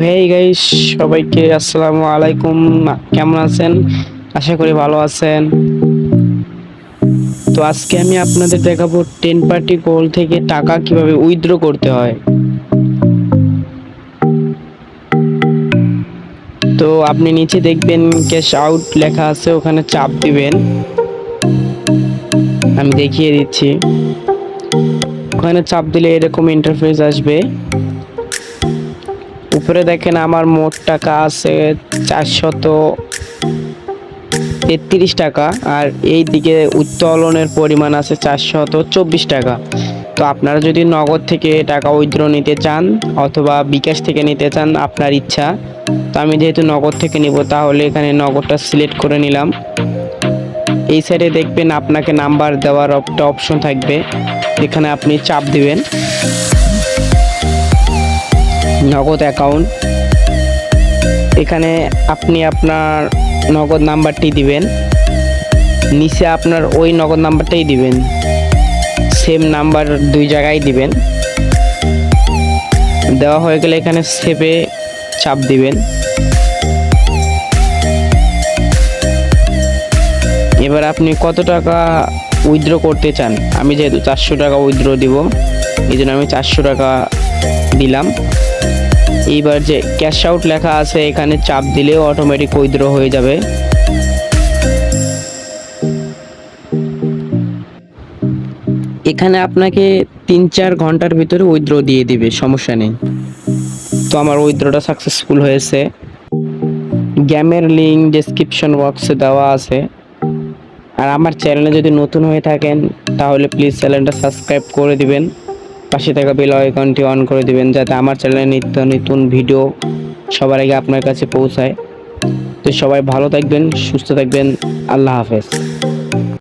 Hey guys, সবাইকে আসসালামু আলাইকুম। কেমন আছেন? আশা করি ভালো আছেন। তো আজকে আমি আপনাদের দেখাবো 10 পার্টি কল থেকে টাকা কিভাবে উইথড্র করতে হয়। তো আপনি নিচে দেখবেন ক্যাশ আউট লেখা আছে, ওখানে চাপ দিবেন। আমি দেখিয়ে দিচ্ছি। ওখানে চাপ দিলে এরকম ইন্টারফেস আসবে। উপরে দেখেন আমার মোট টাকা আছে 433 টাকা, আর এই দিকে উত্তোলনের পরিমাণ আছে 424 টাকা। তো আপনারা যদি নগদ থেকে টাকা উইথড্র নিতে চান অথবা বিকাশ থেকে নিতে চান, আপনার ইচ্ছা। তো আমি যেহেতু নগদ থেকে নিব, তাহলে এখানে নগদটা সিলেক্ট করে নিলাম। এই সাইডে দেখবেন আপনাকে নাম্বার দেওয়ার একটা অপশন থাকবে, এখানে আপনি চাপ দিবেন নগদ অ্যাকাউন্ট। এখানে আপনি আপনার নগদ নাম্বারটি দিবেন, নিচে আপনার ওই নগদ নাম্বারটাই দিবেন, সেম নাম্বার দুই জায়গায় দিবেন। দেওয়া হয়ে গেলে এখানে সেভে চাপ দিবেন। এবার আপনি কত টাকা উইথড্র করতে চান, আমি যেহেতু 400 টাকা উইথড্র দিব, এই জন্য আমি 400 টাকা দিলাম। এইবার যে ক্যাশ আউট লেখা আছে, এখানে চাপ দিলেও অটোমেটিক উইথড্র হয়ে যাবে। এখানে আপনাকে 3-4 ঘন্টার ভিতরে উইথড্র দিয়ে দিবে, সমস্যা নেই। তো আমার উইথড্রটা সাকসেসফুল হয়েছে। গেমের লিঙ্ক ডেসক্রিপশন বক্সে দেওয়া আছে। আর আমার চ্যানেলে যদি নতুন হয়ে থাকেন, তাহলে প্লিজ চ্যানেলটা সাবস্ক্রাইব করে দিবেন, পাশে থাকা বেল আইকনটি অন করে দিবেন, যাতে আমার চ্যানেলে নিত্য নতুন ভিডিও সবার আগে আপনার কাছে পৌঁছায়। তো সবাই ভালো থাকবেন, সুস্থ থাকবেন। আল্লাহ হাফেজ।